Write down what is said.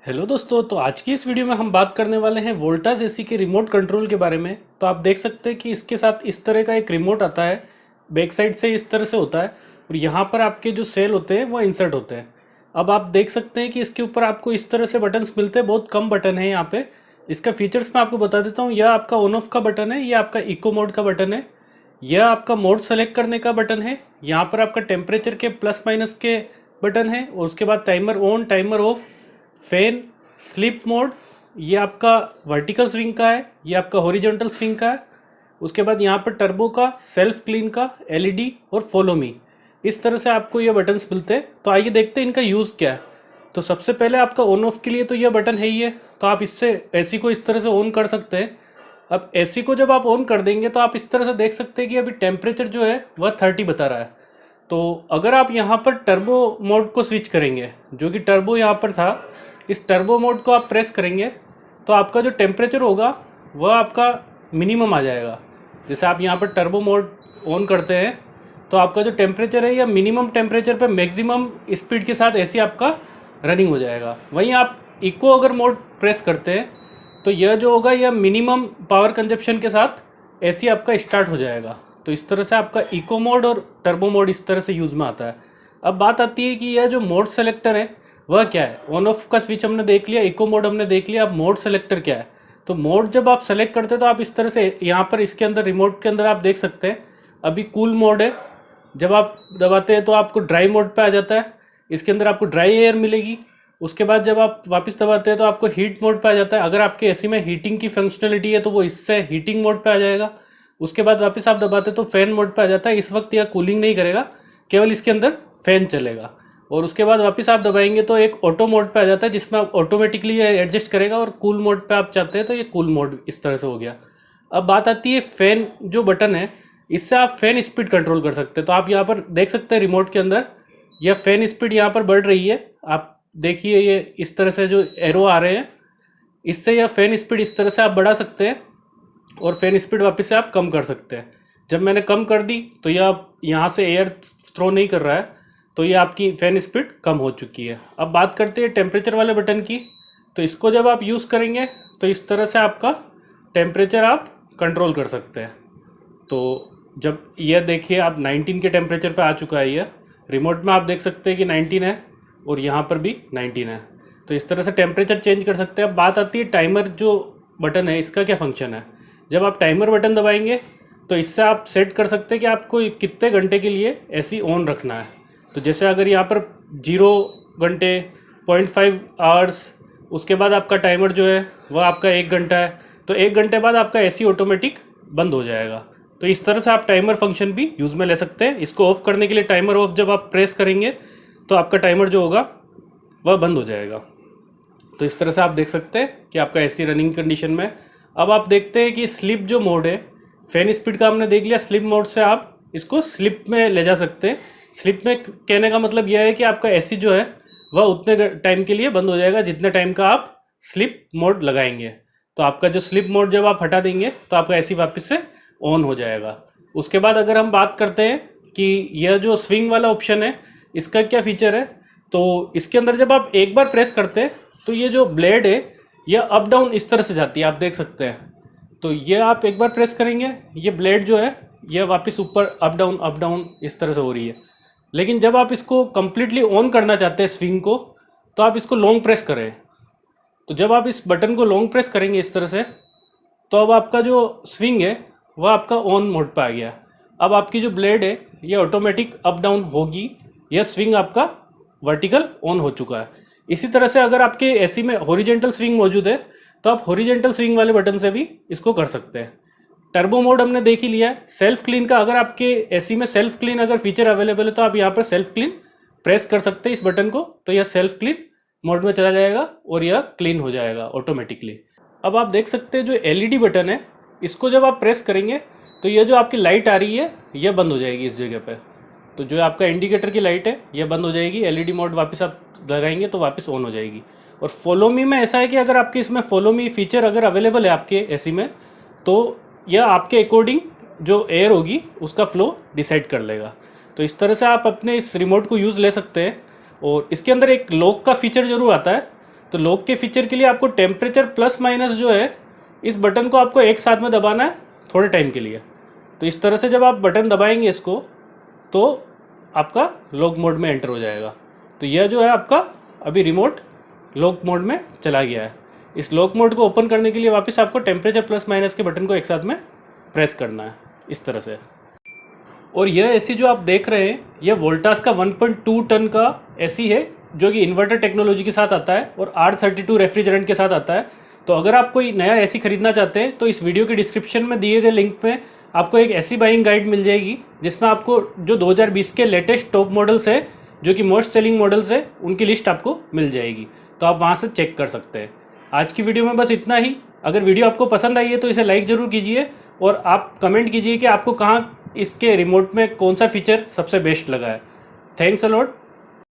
Hello दोस्तों, तो आज की इस वीडियो में हम बात करने वाले हैं वोल्टास एसी के रिमोट कंट्रोल के बारे में। तो आप देख सकते हैं कि इसके साथ इस तरह का एक रिमोट आता है। बैक साइड से इस तरह से होता है और यहाँ पर आपके जो सेल होते हैं वो इंसर्ट होते हैं। अब आप देख सकते हैं कि इसके ऊपर आपको इस तरह से बटन्स मिलते हैं। बहुत कम बटन है यहाँ पे। इसका फीचर्स मैं आपको बता देता हूँ। यह आपका ऑन ऑफ का बटन है, यह आपका इको मोड का बटन है, यह आपका मोड सेलेक्ट करने का बटन है, यहाँ पर आपका टेम्परेचर के प्लस माइनस के बटन है और उसके बाद timer on timer of, fan, sleep mode, ये आपका वर्टिकल स्विंग का है, ये आपका हॉरिजॉन्टल स्विंग का है। उसके बाद यहाँ पर टर्बो का, सेल्फ क्लीन का, एलईडी और फॉलो मी, इस तरह से आपको ये बटन्स मिलते हैं। तो आइए देखते हैं इनका यूज़ क्या है। तो सबसे पहले आपका ऑन ऑफ के लिए तो यह बटन है ही है, तो आप इससे एसी को इस तरह से ऑन कर सकते हैं। अब एसी को जब आप ऑन कर देंगे तो आप इस तरह से देख सकते हैं कि अभी टेम्परेचर जो है वह 30 बता रहा है। तो अगर आप यहाँ पर टर्बो मोड को स्विच करेंगे, जो कि टर्बो यहाँ पर था, इस टर्बो मोड को आप प्रेस करेंगे तो आपका जो टेम्परेचर होगा वह आपका मिनिमम आ जाएगा। जैसे आप यहाँ पर टर्बो मोड ऑन करते हैं तो आपका जो टेम्परेचर है या मिनिमम टेम्परेचर पे मैक्सिमम स्पीड के साथ एसी आपका रनिंग हो जाएगा। वहीं आप इको अगर मोड प्रेस करते हैं तो यह जो होगा यह मिनिमम पावर कंजप्शन के साथ एसी आपका स्टार्ट हो जाएगा। तो इस तरह से आपका इको मोड और टर्बो मोड इस तरह से यूज़ में आता है। अब बात आती है कि यह जो मोड सेलेक्टर है वह क्या है। ऑन ऑफ का स्विच हमने देख लिया, इको मोड हमने देख लिया, अब मोड सेलेक्टर क्या है। तो मोड जब आप सेलेक्ट करते हैं तो आप इस तरह से यहाँ पर इसके अंदर रिमोट के अंदर आप देख सकते हैं अभी कूल मोड है। जब आप दबाते हैं तो आपको ड्राई मोड पे आ जाता है, इसके अंदर आपको ड्राई एयर मिलेगी। उसके बाद जब आप वापस दबाते हैं तो आपको हीट मोड पे आ जाता है। अगर आपके एसी में हीटिंग की फंक्शनलिटी है तो वो इससे हीटिंग मोड पे आ जाएगा। उसके बाद वापस आप दबाते तो फैन मोड पे आ जाता है। इस वक्त यह कूलिंग नहीं करेगा, केवल इसके अंदर फैन चलेगा। और उसके बाद वापस आप दबाएंगे तो एक ऑटो मोड पे आ जाता है जिसमें आप ऑटोमेटिकली ये एडजस्ट करेगा। और कूल मोड पे आप चाहते हैं तो ये कूल मोड इस तरह से हो गया। अब बात आती है फैन जो बटन है, इससे आप फैन स्पीड कंट्रोल कर सकते हैं। तो आप यहाँ पर देख सकते हैं रिमोट के अंदर यह फैन स्पीड यहाँ पर बढ़ रही है। आप देखिए ये इस तरह से जो एरो आ रहे हैं, इससे यह फैन स्पीड इस तरह से आप बढ़ा सकते हैं और फैन स्पीड वापस से आप कम कर सकते हैं। जब मैंने कम कर दी तो यह यहाँ से एयर थ्रो नहीं कर रहा है, तो ये आपकी फ़ैन स्पीड कम हो चुकी है। अब बात करते हैं टेम्परेचर वाले बटन की। तो इसको जब आप यूज़ करेंगे तो इस तरह से आपका टेम्परेचर आप कंट्रोल कर सकते हैं। तो जब यह देखिए आप 19 के टेम्परेचर पे आ चुका है, यह रिमोट में आप देख सकते हैं कि 19 है और यहाँ पर भी 19 है। तो इस तरह से टेम्परेचर चेंज कर सकते हैं। अब बात आती है टाइमर जो बटन है, इसका क्या फंक्शन है। जब आप टाइमर बटन दबाएंगे तो इससे आप सेट कर सकते हैं कि आपको कितने घंटे के लिए एसी ऑन रखना है। तो जैसे अगर यहाँ पर 0 घंटे, 0.5 आवर्स, उसके बाद आपका टाइमर जो है वह आपका 1 घंटा है, तो 1 घंटे बाद आपका एसी ऑटोमेटिक बंद हो जाएगा। तो इस तरह से आप टाइमर फंक्शन भी यूज़ में ले सकते हैं। इसको ऑफ़ करने के लिए टाइमर ऑफ जब आप प्रेस करेंगे तो आपका टाइमर जो होगा वह बंद हो जाएगा। तो इस तरह से आप देख सकते हैं कि आपका एसी रनिंग कंडीशन में। अब आप देखते हैं कि स्लिप जो मोड है, फैन स्पीड का हमने देख लिया, स्लिप मोड से आप इसको स्लिप में ले जा सकते हैं। स्लिप में कहने का मतलब यह है कि आपका एसी जो है वह उतने टाइम के लिए बंद हो जाएगा जितने टाइम का आप स्लिप मोड लगाएंगे। तो आपका जो स्लिप मोड जब आप हटा देंगे तो आपका एसी वापस से ऑन हो जाएगा। उसके बाद अगर हम बात करते हैं कि यह जो स्विंग वाला ऑप्शन है इसका क्या फ़ीचर है, तो इसके अंदर जब आप एक बार प्रेस करते हैं तो ये जो ब्लेड है यह अप डाउन इस तरह से जाती है, आप देख सकते हैं। तो ये आप एक बार प्रेस करेंगे, ये ब्लेड जो है यह वापस ऊपर अप डाउन इस तरह से हो रही है। लेकिन जब आप इसको कम्प्लीटली ऑन करना चाहते हैं स्विंग को, तो आप इसको लॉन्ग प्रेस करें। तो जब आप इस बटन को लॉन्ग प्रेस करेंगे इस तरह से, तो अब आपका जो स्विंग है वह आपका ऑन मोड पे आ गया। अब आपकी जो ब्लेड है ये ऑटोमेटिक अप डाउन होगी, यह स्विंग आपका वर्टिकल ऑन हो चुका है। इसी तरह से अगर आपके एसी में हॉरिजॉन्टल स्विंग मौजूद है तो आप हॉरिजॉन्टल स्विंग वाले बटन से भी इसको कर सकते हैं। टर्बो मोड हमने देख ही लिया है। सेल्फ क्लीन का, अगर आपके एसी में सेल्फ क्लीन अगर फीचर अवेलेबल है तो आप यहाँ पर सेल्फ क्लीन प्रेस कर सकते हैं इस बटन को, तो यह सेल्फ क्लीन मोड में चला जाएगा और यह क्लीन हो जाएगा ऑटोमेटिकली। अब आप देख सकते हैं जो एलईडी बटन है, इसको जब आप प्रेस करेंगे तो यह जो आपकी लाइट आ रही है यह बंद हो जाएगी इस जगह पर। तो जो आपका इंडिकेटर की लाइट है यह बंद हो जाएगी। एलईडी मोड वापस आप लगाएंगे तो वापस ऑन हो जाएगी। और फॉलो मी में ऐसा है कि अगर आपके इसमें फॉलो मी फीचर अगर अवेलेबल है आपके एसी में, तो यह आपके अकॉर्डिंग जो एयर होगी उसका फ्लो डिसाइड कर लेगा। तो इस तरह से आप अपने इस रिमोट को यूज़ ले सकते हैं। और इसके अंदर एक लॉक का फीचर ज़रूर आता है। तो लॉक के फीचर के लिए आपको टेम्परेचर प्लस माइनस जो है, इस बटन को आपको एक साथ में दबाना है थोड़े टाइम के लिए। तो इस तरह से जब आप बटन दबाएंगे इसको तो आपका लॉक मोड में एंटर हो जाएगा। तो यह जो है आपका अभी रिमोट लॉक मोड में चला गया है। इस लॉक मोड को ओपन करने के लिए वापस आपको टेम्परेचर प्लस माइनस के बटन को एक साथ में प्रेस करना है इस तरह से। और यह एसी जो आप देख रहे हैं, यह वोल्टास का 1.2 टन का एसी है जो कि इन्वर्टर टेक्नोलॉजी के साथ आता है और R32 रेफ्रिजरेंट के साथ आता है। तो अगर आप कोई नया एसी खरीदना चाहते हैं तो इस वीडियो के डिस्क्रिप्शन में दिए गए लिंक में आपको एक एसी बाइंग गाइड मिल जाएगी, जिसमें आपको जो 2020 के लेटेस्ट टॉप मॉडल्स है, जो कि मोस्ट सेलिंग मॉडल्स है, उनकी लिस्ट आपको मिल जाएगी। तो आप वहाँ से चेक कर सकते हैं। आज की वीडियो में बस इतना ही। अगर वीडियो आपको पसंद आई है तो इसे लाइक ज़रूर कीजिए और आप कमेंट कीजिए कि आपको कहाँ इसके रिमोट में कौन सा फीचर सबसे बेस्ट लगा है। Thanks a lot.